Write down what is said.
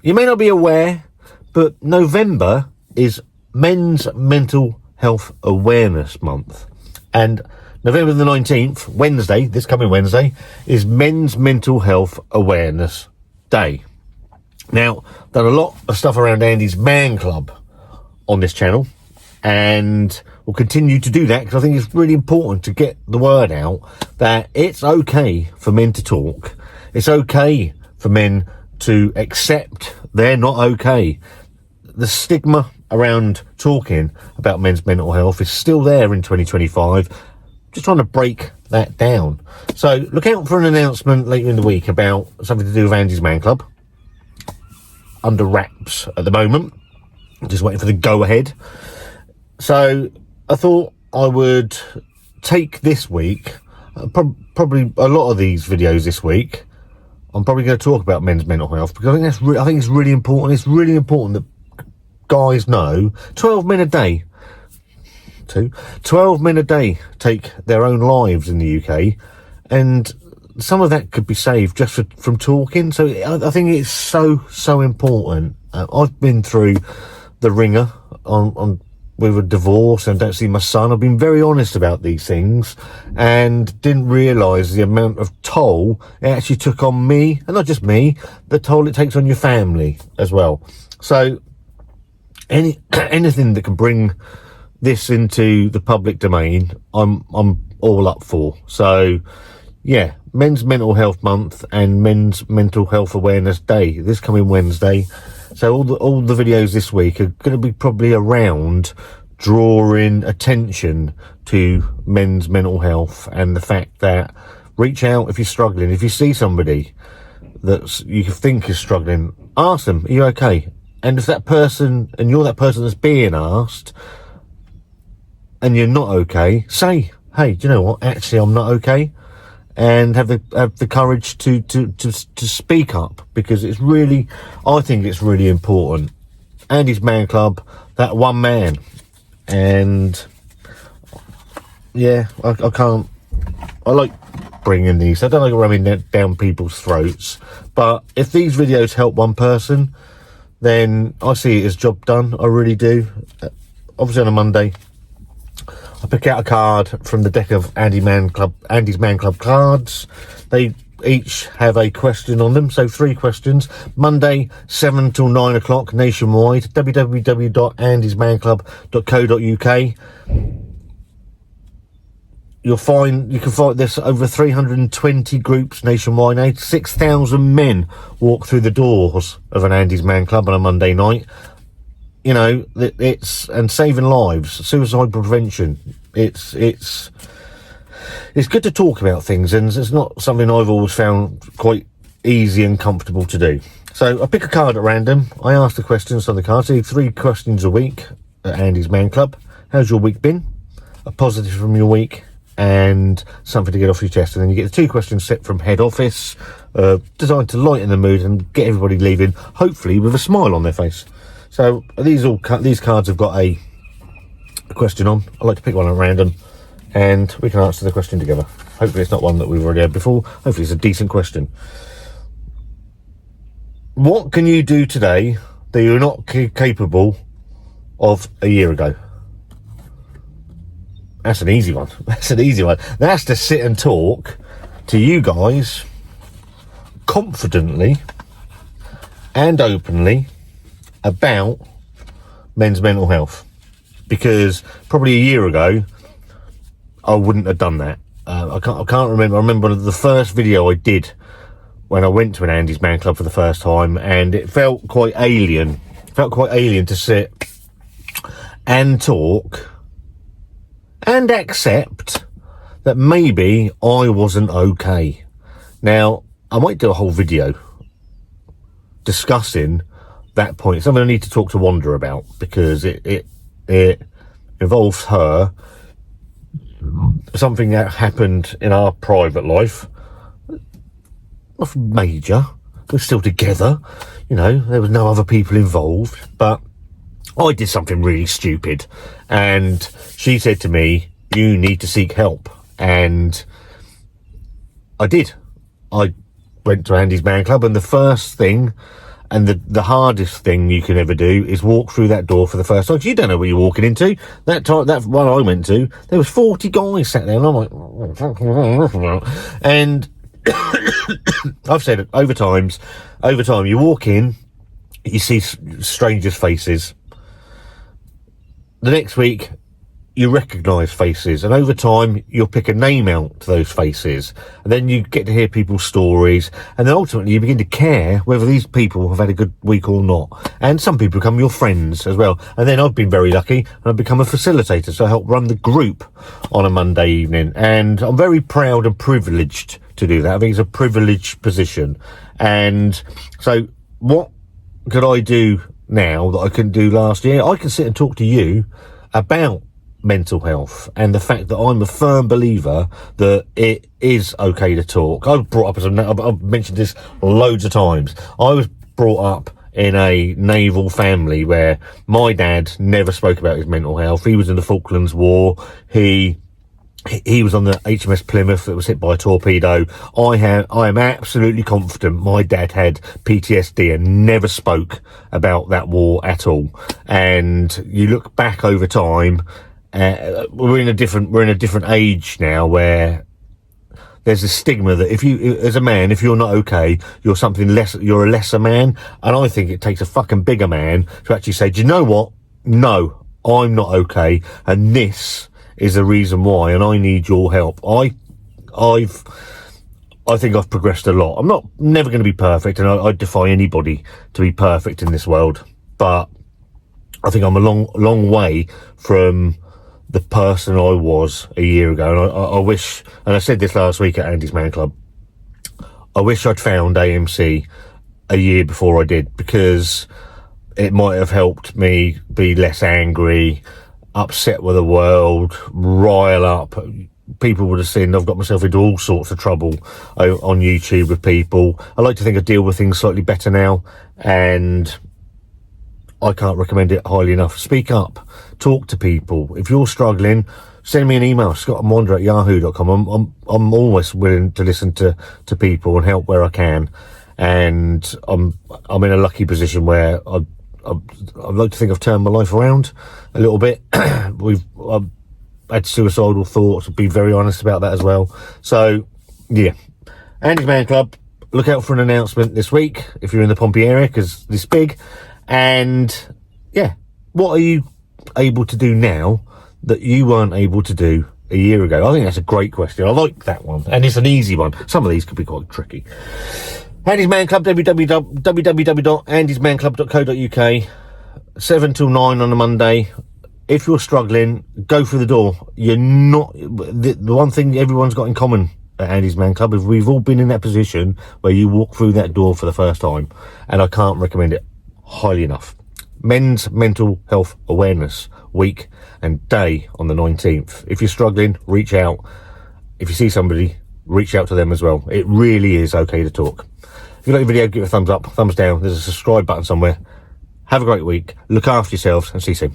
you may not be aware, but November is Men's Mental Health Awareness Month. And November the 19th, Wednesday, this coming Wednesday, is Men's Mental Health Awareness Day. Now, done a lot of stuff around Andy's Man Club on this channel, and we'll continue to do that because I think it's really important to get the word out that it's okay for men to talk. It's okay for men to accept they're not okay. The stigma around talking about men's mental health is still there in 2025. Just trying to break that down. So look out for an announcement later in the week about something to do with Andy's Man Club. Under wraps at the moment. Just waiting for the go-ahead. So I thought I would take this week, probably a lot of these videos this week, I'm probably going to talk about men's mental health because I think it's really important. It's really important that guys know 12 men a day, 12 men a day take their own lives in the UK, and some of that could be saved just from talking. So I think it's so important. I've been through the ringer on with a divorce and don't see my son. I've been very honest about these things and didn't realise the amount of toll it actually took on me, and not just me, the toll it takes on your family as well. So anything that can bring this into the public domain, I'm all up for. So yeah, Men's Mental Health Month and Men's Mental Health Awareness Day this coming Wednesday. So all the videos this week are going to be probably around drawing attention to men's mental health and the fact that reach out if you're struggling. If you see somebody that you think is struggling, ask them, are you okay? And if that person, and you're that person that's being asked and you're not okay, say, hey, do you know what? Actually, I'm not okay. And have the courage to speak up, because it's really, I think it's really important. Andy's Man Club, that one man, and yeah, I like bringing these. I don't like ramming down people's throats, but if these videos help one person, then I see it as job done. I really do. Obviously on a Monday, I pick out a card from the deck of Andy's Man Club cards. They each have a question on them, so 3 questions. Monday, 7 till 9 o'clock nationwide. www.andysmanclub.co.uk. You can find this over 320 groups nationwide. 6,000 men walk through the doors of an Andy's Man Club on a Monday night. You know, it's, and saving lives, suicide prevention. It's good to talk about things, and it's not something I've always found quite easy and comfortable to do. So I pick a card at random. I ask the questions on the card. So 3 questions a week at Andy's Man Club. How's your week been? A positive from your week, and something to get off your chest. And then you get the 2 questions set from head office, designed to lighten the mood and get everybody leaving, hopefully with a smile on their face. So these cards have got a question on. I like to pick one at random, and we can answer the question together. Hopefully it's not one that we've already had before. Hopefully it's a decent question. What can you do today that you're not capable of a year ago? That's an easy one. That's an easy one. That's to sit and talk to you guys confidently and openly about men's mental health, because probably a year ago I wouldn't have done that. I can't remember. I remember the first video I did when I went to an Andy's Man Club for the first time, and it felt quite alien. It felt quite alien to sit and talk and accept that maybe I wasn't okay. Now, I might do a whole video discussing that point. It's something I need to talk to Wanda about, because it involves her, something that happened in our private life. Nothing major. We're still together, you know, there was no other people involved, but I did something really stupid, and she said to me, you need to seek help. And I did. I went to Andy's Man Club, and the first thing And the hardest thing you can ever do is walk through that door for the first time. You don't know what you're walking into. That one I went to, there was 40 guys sat there, and I'm like, and I've said it over time, you walk in, you see strangers' faces. The next week, you recognise faces, and over time, you'll pick a name out to those faces, and then you get to hear people's stories, and then ultimately you begin to care whether these people have had a good week or not. And some people become your friends as well. And then I've been very lucky, and I've become a facilitator, so I help run the group on a Monday evening, and I'm very proud and privileged to do that. I think it's a privileged position. And so what could I do now that I couldn't do last year? I can sit and talk to you about mental health and the fact that I'm a firm believer that it is okay to talk. I've mentioned this loads of times. I was brought up in a naval family where my dad never spoke about his mental health. He was in the Falklands War. He was on the HMS Plymouth that was hit by a torpedo. I am absolutely confident my dad had PTSD and never spoke about that war at all. And you look back over time, we're in a different age now where there's a stigma that if you, as a man, if you're not okay, you're something less, you're a lesser man. And I think it takes a fucking bigger man to actually say, do you know what? No, I'm not okay. And this is the reason why, and I need your help. I think I've progressed a lot. I'm never going to be perfect, and I defy anybody to be perfect in this world. But I think I'm a long way from the person I was a year ago. And I wish, and I said this last week at Andy's Man Club, I wish I'd found AMC a year before I did, because it might have helped me be less angry, upset with the world, rile up. People would have seen I've got myself into all sorts of trouble on YouTube with people. I like to think I deal with things slightly better now, and I can't recommend it highly enough. Speak up, talk to people. If you're struggling, send me an email, scottandwander@yahoo.com. I'm always willing to listen to people and help where I can. And I'm in a lucky position where I'd like to think I've turned my life around a little bit. I've had suicidal thoughts. I'll be very honest about that as well. So, yeah. Andy's Man Club, look out for an announcement this week if you're in the Pompey area, because it's big. And, yeah, what are you able to do now that you weren't able to do a year ago? I think that's a great question. I like that one. And it's an easy one. Some of these could be quite tricky. Andy's Man Club, www.andysmanclub.co.uk, 7 till 9 on a Monday. If you're struggling, go through the door. You're not, the one thing everyone's got in common at Andy's Man Club is we've all been in that position where you walk through that door for the first time, and I can't recommend it highly enough. Men's Mental Health Awareness Week and Day on the 19th. If you're struggling, reach out. If you see somebody, reach out to them as well. It really is okay to talk. If you like the video, give it a thumbs up, thumbs down. There's a subscribe button somewhere. Have a great week. Look after yourselves, and see you soon.